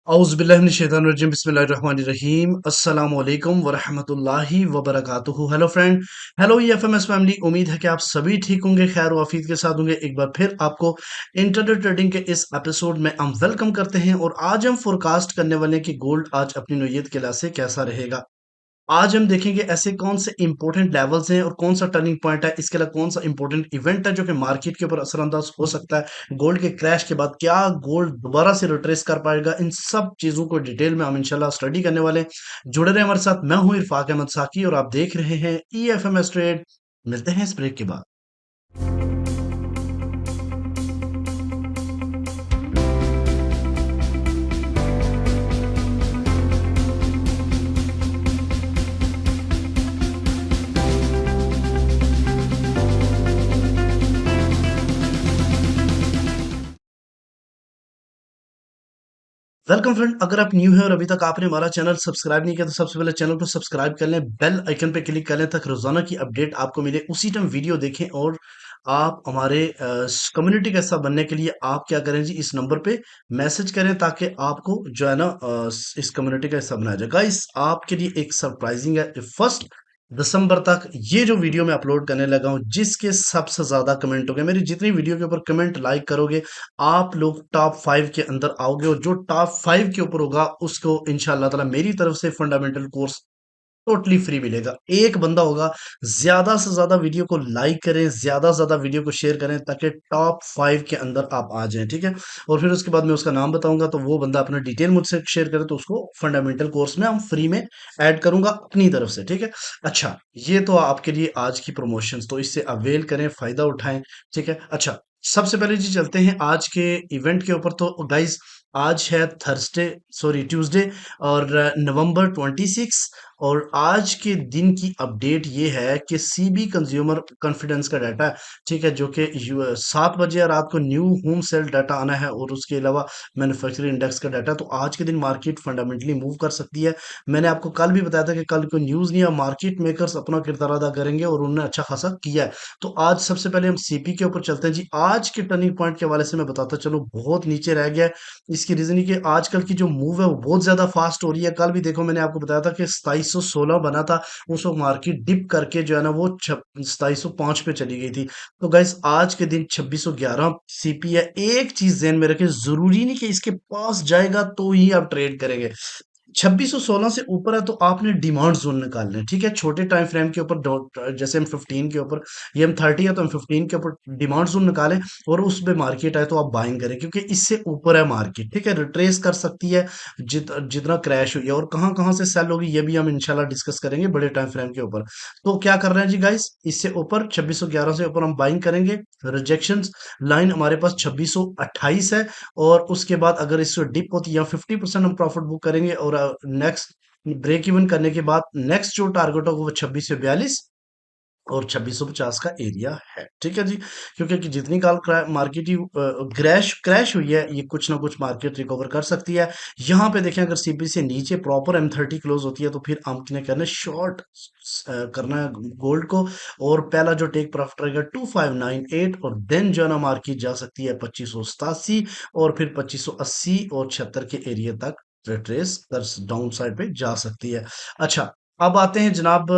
औज़ुबिल्लाहिमिनश्शैतानिर्रजीम बिस्मिल्लाहिर्रहमानिर्रहीम अस्सलामु अलैकुम वरहमतुल्लाहि वबरकातुहू। Hello friend, hello EFMS family. उम्मीद है कि आप सभी ठीक होंगे, खैर वाफियत के साथ होंगे। एक बार फिर आपको इंट्राडे ट्रेडिंग के इस एपिसोड में हम वेलकम करते हैं और आज हम फोरकास्ट करने वाले हैं कि गोल्ड आज अपनी नौयत के लिहाज से कैसा रहेगा। आज हम देखेंगे ऐसे कौन से इंपॉर्टेंट लेवल्स हैं और कौन सा टर्निंग पॉइंट है, इसके अलावा कौन सा इंपॉर्टेंट इवेंट है जो कि मार्केट के ऊपर असरअंदाज हो सकता है। गोल्ड के क्रैश के बाद क्या गोल्ड दोबारा से रिट्रेस कर पाएगा, इन सब चीजों को डिटेल में हम इंशाल्लाह स्टडी करने वाले हैं। जुड़े रहे हमारे साथ। मैं हूं इरफाक अहमद साकी और आप देख रहे हैं ईएफएमएस ट्रेड। मिलते हैं इस ब्रेक के बाद। वेलकम फ्रेंड, अगर आप न्यू है और अभी तक आपने हमारा चैनल सब्सक्राइब नहीं किया तो सबसे पहले चैनल को सब्सक्राइब कर लें, बेल आइकन पे क्लिक कर लें ताकि रोजाना की अपडेट आपको मिले, उसी टाइम वीडियो देखें। और आप हमारे कम्युनिटी का हिस्सा बनने के लिए आप क्या करें जी, इस नंबर पे मैसेज करें ताकि आपको जो है ना इस कम्युनिटी का हिस्सा बनाया जाए। गाइस, आपके लिए एक सरप्राइजिंग है। 1 दिसंबर तक ये जो वीडियो मैं अपलोड करने लगा हूं, जिसके सबसे ज्यादा कमेंट हो गए, मेरी जितनी वीडियो के ऊपर कमेंट लाइक करोगे आप लोग टॉप 5 के अंदर आओगे, और जो टॉप 5 के ऊपर होगा उसको इंशाल्लाह ताला मेरी तरफ से फंडामेंटल कोर्स टोटली फ्री मिलेगा। एक बंदा होगा, ज्यादा से ज्यादा वीडियो को लाइक करें, ज्यादा से ज्यादा वीडियो को शेयर करें ताकि टॉप 5 के अंदर आप आ जाएं, ठीक है। और फिर उसके बाद मैं उसका नाम बताऊंगा, तो वो बंदा अपना डिटेल मुझसे शेयर करे तो उसको फंडामेंटल कोर्स में हम फ्री में ऐड करूंगा अपनी तरफ से, ठीक है। अच्छा, ये तो आपके लिए आज की प्रमोशंस, तो इससे अवेल करें, फायदा उठाएं, ठीक है। अच्छा, सबसे पहले जी चलते हैं आज के इवेंट के ऊपर। तो गाइज, आज है थर्सडे, सॉरी ट्यूसडे, और नवंबर 26। और आज के दिन की अपडेट ये है कि सीबी कंज्यूमर कॉन्फिडेंस का डाटा है, ठीक है, जो कि 7 बजे रात को न्यू होम सेल डाटा आना है, और उसके अलावा मैन्युफैक्चरिंग इंडेक्स का डाटा। तो आज के दिन मार्केट फंडामेंटली मूव कर सकती है। मैंने आपको कल भी बताया था कि कल को न्यूज़ नहीं है, मार्केट मेकर्स अपना किरदार अदा करेंगे और उन्होंने अच्छा खासा किया है। तो आज सबसे पहले हम सीपी के ऊपर चलते हैं जी। आज के टर्निंग पॉइंट के हवाले से मैं बताता चलूँ, बहुत नीचे रह गया है। इसकी रीजन ये कि आजकल की जो मूव है वो बहुत ज्यादा फास्ट हो रही है। कल भी देखो, मैंने आपको बताया था कि 2716 बना था, उस वक्त मार्केट डिप करके जो है ना वो 2705 पे चली गई थी। तो गाइस, आज के दिन 2611 सीपी है। एक चीज ध्यान में रखें, जरूरी नहीं कि इसके पास जाएगा तो ही आप ट्रेड करेंगे। 2616 से ऊपर है तो आपने डिमांड जोन निकालना है, ठीक है। छोटे टाइम फ्रेम के ऊपर जैसे M15 के ऊपर, ये M30 है तो M15 के ऊपर डिमांड जोन निकालें, और उस पे मार्केट आए तो आप बाइंग करें, क्योंकि इससे ऊपर है मार्केट, ठीक है। रिट्रेस कर सकती है जितना क्रैश हुई है, और कहाँ कहाँ से सेल होगी ये भी हम इंशाल्लाह डिस्कस करेंगे बड़े टाइम फ्रेम के ऊपर। तो क्या कर रहे हैं जी गाइस, इससे ऊपर 2611 से ऊपर हम बाइंग करेंगे। रिजेक्शन लाइन हमारे पास 2628 है, और उसके बाद अगर इससे डिप होती है या 50% हम प्रॉफिट बुक करेंगे, और नेक्स्ट ब्रेक इवन करने के बाद नेक्स्ट जो टारगेट होगा वो 2642 और 2650 का एरिया है, ठीक है जी। क्योंकि कि जितनी काल मार्केट ही क्रैश क्रैश हुई है, ये कुछ ना कुछ मार्केट रिकवर कर सकती है। यहाँ पे देखें, अगर सीपी से नीचे प्रॉपर M30 क्लोज होती है तो फिर हमने करना है शॉर्ट, करना है गोल्ड को। और पहला जो टेक प्रॉफिट रहेगा 2598, और देन जो है ना मार्केट जा सकती है 2587, और फिर 2580 और 76 के एरिया तक रिट्रेस कर डाउन साइड पे जा सकती है। अच्छा, अब आते हैं जनाब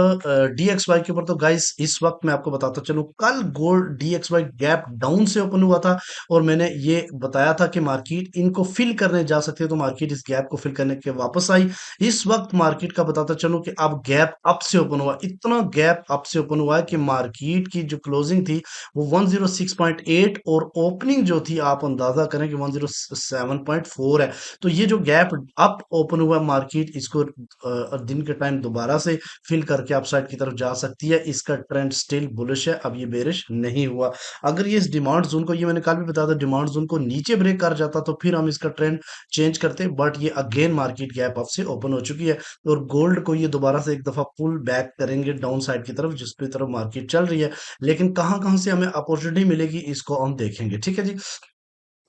DXY के ऊपर। तो गाइस, इस वक्त मैं आपको बताता चलूं, कल गोल्ड DXY गैप डाउन से ओपन हुआ था, और मैंने ये बताया था कि मार्केट इनको फिल करने जा सकती है, तो मार्केट इस गैप को फिल करने के वापस आई। इस वक्त मार्केट का बताता चलूं कि अब गैप अप से ओपन हुआ, इतना गैप अप से ओपन हुआ है कि मार्केट की जो क्लोजिंग थी वो 106.8, और ओपनिंग जो थी आप अंदाजा करें कि 107.4 है। तो ये जो गैप अप ओपन हुआ मार्केट, इसको दिन के टाइम दोबारा से फिल करके अपसाइड की तरफ जा सकती है। इसका ट्रेंड स्टिल बुलिश है, अब ये बेरिश नहीं हुआ। अगर ये इस डिमांड जोन को, ये मैंने कल भी बताया था, डिमांड जोन को नीचे ब्रेक कर जाता तो फिर हम इसका ट्रेंड चेंज करते, बट ये अगेन मार्केट गैप अप से ओपन हो चुकी है, और गोल्ड को ये दोबारा से एक दफा पुल बैक करेंगे डाउन साइड की तरफ, जिस पे तरफ मार्केट चल रही है। लेकिन कहां कहां से हमें अपॉर्चुनिटी मिलेगी इसको हम देखेंगे, ठीक है जी।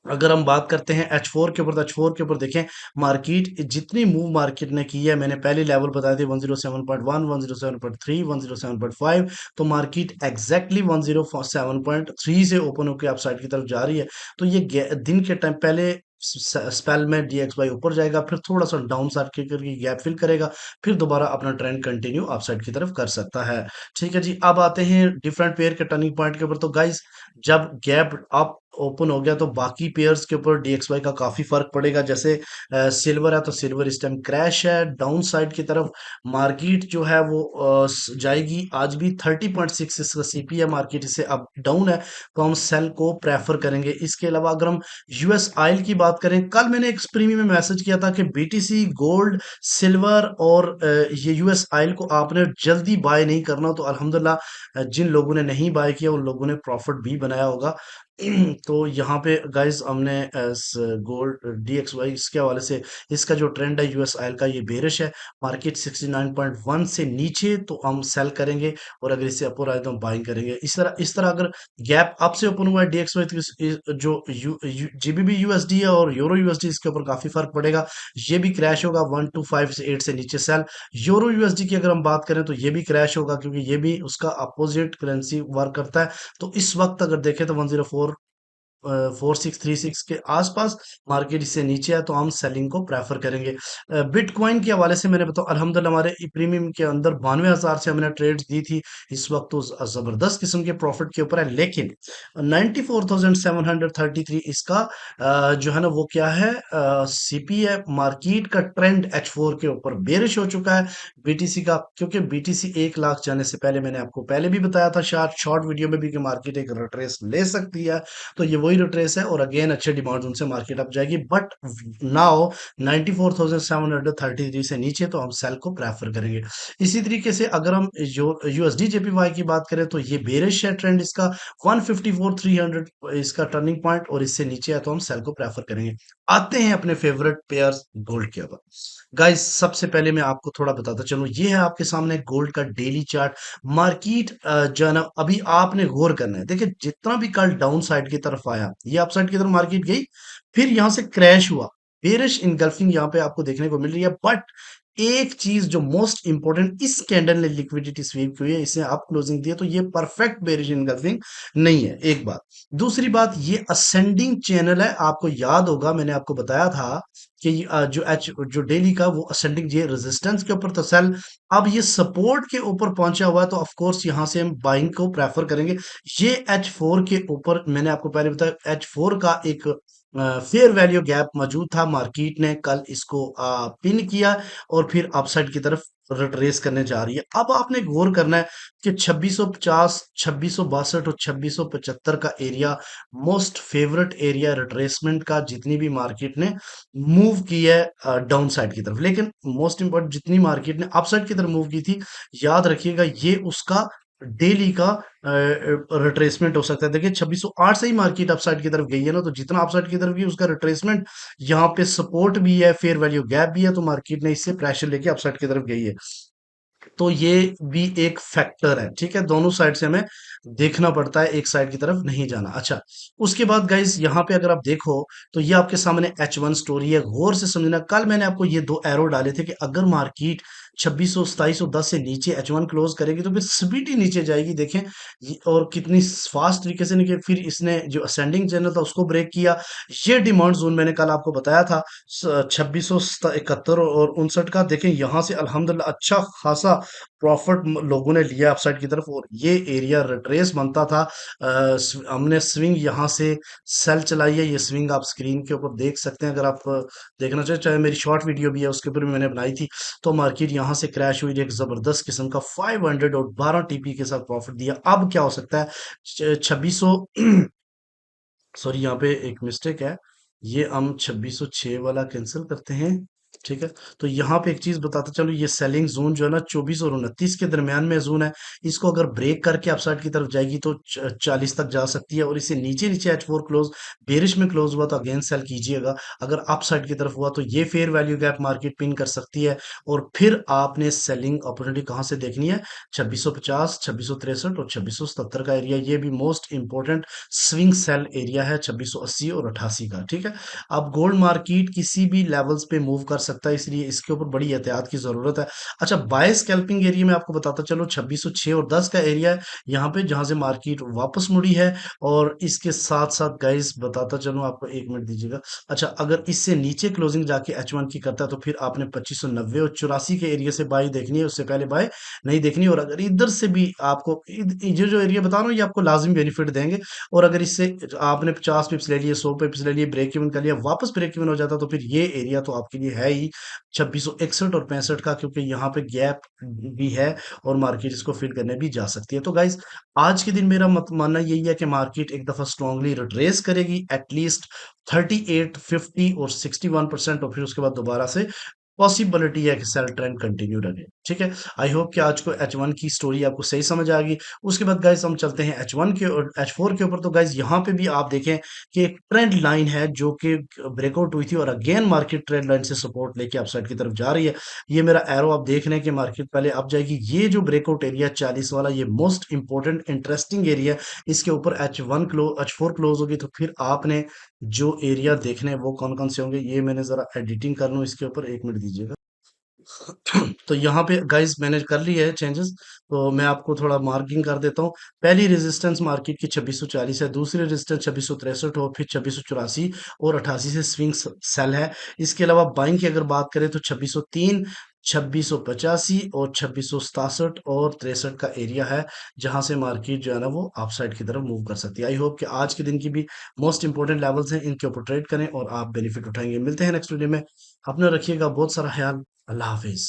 अगर हम बात करते हैं H4 के ऊपर, तो H4 के ऊपर देखें, मार्केट जितनी मूव मार्केट ने की है, मैंने पहले लेवल बताए थे 107.1, 107.3, 107.5। तो मार्केट एग्जैक्टली 107.3 से ओपन होकर अपसाइड की तरफ जा रही है। तो ये दिन के टाइम पहले स्पेल में DXY ऊपर जाएगा, फिर थोड़ा सा डाउन साइड के करके गैप फिल करेगा, फिर दोबारा अपना ट्रेंड कंटिन्यू अप साइड की तरफ कर सकता है। ठीक है जी, अब आते हैं डिफरेंट पेयर के टर्निंग पॉइंट के ऊपर। तो गाइस, जब गैप अप ओपन हो गया तो बाकी पेयर्स के ऊपर DXY का काफी फर्क पड़ेगा। जैसे सिल्वर है तो सिल्वर इस टाइम क्रैश है, डाउन साइड की तरफ मार्केट जो है वो जाएगी। आज भी 30.6 इसका CP है, मार्केट इससे अप डाउन है, तो हम सेल को प्रेफर करेंगे। इसके अलावा अगर हम यूएस ऑयल की बात करें, कल मैंने एक प्रीमियम में मैसेज किया था कि BTC गोल्ड सिल्वर और ये यूएस ऑयल को आपने जल्दी बाय नहीं करना। तो अल्हम्दुलिल्लाह, जिन लोगों ने नहीं बाय किया उन लोगों ने प्रॉफिट भी बनाया होगा। तो यहाँ पे गाइस हमने गोल्ड DXY इसके हवाले से, इसका जो ट्रेंड है यूएस ऑयल का, ये बेरिश है। मार्केट 69.1 से नीचे तो हम सेल करेंगे, और अगर इससे अपर आए तो हम बाइंग करेंगे। इस तरह अगर गैप अप से ओपन हुआ है DXY, तो जो GBP USD है और यूरो USD, इसके ऊपर काफी फर्क पड़ेगा। ये भी क्रैश होगा 125 से 8 से नीचे सेल। यूरो USD की अगर हम बात करें तो ये भी क्रैश होगा, क्योंकि ये भी उसका अपोजिट करेंसी वर्क करता है। तो इस वक्त अगर देखें तो 104.4636 के आसपास मार्केट इससे नीचे है, तो हम सेलिंग को प्रेफर करेंगे। बिटकॉइन के हवाले से मैंने बताया, अल्हम्दुलिल्लाह हमारे प्रीमियम के अंदर 92,000 से हमने ट्रेड्स दी थी। इस वक्त तो जबरदस्त किस्म के प्रॉफिट के ऊपर है, लेकिन 94,733 इसका जो है ना वो क्या है, CP है। मार्केट का ट्रेंड H4 के ऊपर बेरिश हो चुका है BTC का, क्योंकि BTC 1 लाख जाने से पहले मैंने आपको पहले भी बताया था शॉर्ट वीडियो में भी कि मार्केट एक रिट्रेस ले सकती है। तो ये वही रिट्रेस है, और अगेन अच्छे डिमांड उनसे मार्केट अप जाएगी। बट नाउ 94,733 से नीचे तो हम सेल को प्रेफर करेंगे। इसी तरीके से अगर हम जो USD JPY की बात करें, तो ये बेरिश है ट्रेंड इसका, 154,300 इसका टर्निंग पॉइंट, और इससे नीचे है तो हम सेल को प्रेफर करेंगे। आते हैं अपने फेवरेट पेयर्स गोल्ड के ऊपर। गाइस, सबसे पहले मैं आपको थोड़ा बताता चलूं, ये है आपके सामने गोल्ड का डेली चार्ट। मार्केट जो है ना, अभी आपने गौर करना है। देखिए, जितना भी कल डाउन साइड की तरफ आया, ये अप साइड की तरफ मार्केट गई, फिर यहां से क्रैश हुआ, बेरिश इनगल्फिंग यहां पे आपको देखने को मिल रही है। बट एक चीज जो मोस्ट इंपॉर्टेंट, इस कैंडल ने लिक्विडिटी स्वीप की हुई है, इसे आप क्लोजिंग दिए, तो ये परफेक्ट बेरिश इनगल्फिंग नहीं है, एक बात। दूसरी बात, ये असेंडिंग चैनल है। आपको याद होगा मैंने आपको बताया था कि जो डेली का वो असेंडिंग, ये रेजिस्टेंस के ऊपर तो सेल, अब ये सपोर्ट के ऊपर पहुंचा हुआ है, तो ऑफ कोर्स यहां से हम बाइंग को प्रेफर करेंगे। ये H4 के ऊपर मैंने आपको पहले बताया, H4 का एक फेयर वैल्यू गैप मौजूद था। मार्केट ने कल इसको पिन किया, और फिर अपसाइड की तरफ रिट्रेस करने जा रही है। अब आपने गौर करना है कि 2650, 2662 और 2675 का area most favourite area retracement का, जितनी भी मार्केट ने मूव की है डाउन साइड की तरफ। लेकिन मोस्ट इंपॉर्टेंट, जितनी मार्केट ने अप साइड की तरफ मूव की थी, याद रखिएगा ये उसका डेली का रिट्रेसमेंट हो सकता है। देखिए, 2608 से ही मार्केट अपसाइड की तरफ गई है ना, तो जितना अपसाइड की तरफ गई उसका रिट्रेसमेंट, यहाँ पे सपोर्ट भी है, फेयर वैल्यू गैप भी है, तो मार्केट ने इससे प्रेशर लेके अपसाइड की तरफ गई है। तो ये भी एक फैक्टर है। ठीक है, दोनों साइड से हमें देखना पड़ता है, एक साइड की तरफ नहीं जाना। अच्छा, उसके बाद गाइस, यहाँ पे अगर आप देखो तो ये आपके सामने H1 स्टोरी है, गौर से समझना। कल मैंने आपको ये दो एरो डाले थे कि अगर मार्केट 2600 2710 से नीचे H1 क्लोज करेगी, तो फिर CBT नीचे जाएगी। देखें और कितनी फास्ट तरीके से निकले, फिर इसने जो असेंडिंग चैनल था उसको ब्रेक किया। ये डिमांड जोन मैंने कल आपको बताया था 2671 और 59 का। देखें, यहाँ से अल्हम्दुलिल्लाह अच्छा खासा प्रॉफिट लोगों ने लिया अपसाइड की तरफ, और ये एरिया रिट्रेस बनता था। हमने स्विंग यहाँ से सेल चलाई है, ये स्विंग आप स्क्रीन के ऊपर देख सकते हैं। अगर आप देखना चाहें, चाहे मेरी शॉर्ट वीडियो भी है उसके ऊपर भी मैंने बनाई थी। तो मार्केट यहाँ से क्रैश हुई, एक जबरदस्त किस्म का 512 TP के साथ प्रॉफिट दिया। अब क्या हो सकता है, 2600 सॉरी, यहाँ पे एक मिस्टेक है, ये हम 2606 वाला कैंसिल करते हैं। ठीक है, तो यहाँ पे एक चीज बताता चलो, ये सेलिंग जोन जो है ना 24 और 29 के दरमियान में जोन है। इसको अगर ब्रेक करके अपसाइड की तरफ जाएगी तो 40 तक जा सकती है, और इसे नीचे नीचे H4 क्लोज, बेरिश में क्लोज हुआ तो अगेन सेल कीजिएगा। अगर अपसाइड की तरफ हुआ तो ये fair value gap market pin कर सकती है, और फिर आपने सेलिंग अपॉर्चुनिटी कहाँ से देखनी है, 2650, 2663 और 2677 का एरिया। ये भी most important swing sell area है, 2680 और 88 का। ठीक है, अब गोल्ड मार्केट किसी भी लेवल्स पे मूव कर सकता है, इसलिए इसके ऊपर बड़ी एहतियात की ज़रूरत है। अच्छा, बाय स्कैल्पिंग एरिया में आपको बताता चलूँ 2606 और 10 का एरिया है, यहाँ पे जहाँ से मार्केट वापस मुड़ी है। और इसके साथ-साथ गाइस बताता चलूँ आपको, 1 मिनट दीजिएगा। अच्छा, अगर इससे नीचे क्लोजिंग जाके H1 की करता है तो फिर आपने 2590 और 84 के एरिया से बाय देखनी है, उससे पहले बाय नहीं देखनी। और अगर इधर से भी आपको ये जो एरिया बता रहा हूँ, ये आपको लाजिम बेनिफिट देंगे। और अगर इससे आपने 50 पिप्स ले लिए, 100 पिप्स ले लिए, ब्रेक इवन कर लिया, वापस ब्रेक इवन हो जाता, तो फिर ये एरिया तो आपके लिए है ही 2661 और 65 का, क्योंकि यहाँ पे गैप भी है और मार्केट इसको फिल करने भी जा सकती है। तो गाइज, आज के दिन मेरा मत मानना यही है कि मार्केट एक दफा स्ट्रांगली रिट्रेस करेगी एटलीस्ट 38, 50 और 61%, और फिर उसके बाद दोबारा से पॉसिबिलिटी है कि सेल ट्रेंड कंटिन्यू रहे। ठीक है, आई होप कि आज को H1 की स्टोरी आपको सही समझ आ गई। उसके बाद गाइस हम चलते हैं H1 के और H4 के ऊपर। तो गाइस यहाँ पे भी आप देखें कि एक ट्रेंड लाइन है जो कि ब्रेकआउट हुई थी और अगेन मार्केट ट्रेंड लाइन से सपोर्ट लेके अपसाइड की तरफ जा रही है। ये मेरा एरो आप देख रहे हैं कि मार्केट पहले अप जाएगी। ये जो ब्रेकआउट एरिया 40 वाला, ये मोस्ट इंपॉर्टेंट इंटरेस्टिंग एरिया, इसके ऊपर H4 क्लोज होगी तो फिर आपने जो एरिया देखने हैं वो कौन कौन से होंगे, ये मैंने जरा एडिटिंग कर लूँ इसके ऊपर, 1 मिनट दीजिएगा। तो यहाँ पे गाइस मैंने कर ली है चेंजेस, तो मैं आपको थोड़ा मार्किंग कर देता हूँ। पहली रेजिस्टेंस मार्केट की 2640 है, दूसरी रेजिस्टेंस 2663 और फिर 2684 और 88 से स्विंग सेल है। इसके अलावा बाइंग की अगर बात करें तो 2603, 2685 और 2667 और 63 का एरिया है, जहां से मार्केट जो है ना वो अपसाइड की तरफ मूव कर सकती है। आई होप कि आज के दिन की भी मोस्ट इंपॉर्टेंट लेवल्स हैं, इनके ऊपर ट्रेड करें और आप बेनिफिट उठाएंगे। मिलते हैं नेक्स्ट वीडियो में। अपना रखिएगा बहुत सारा ख्याल। अल्लाह हाफिज।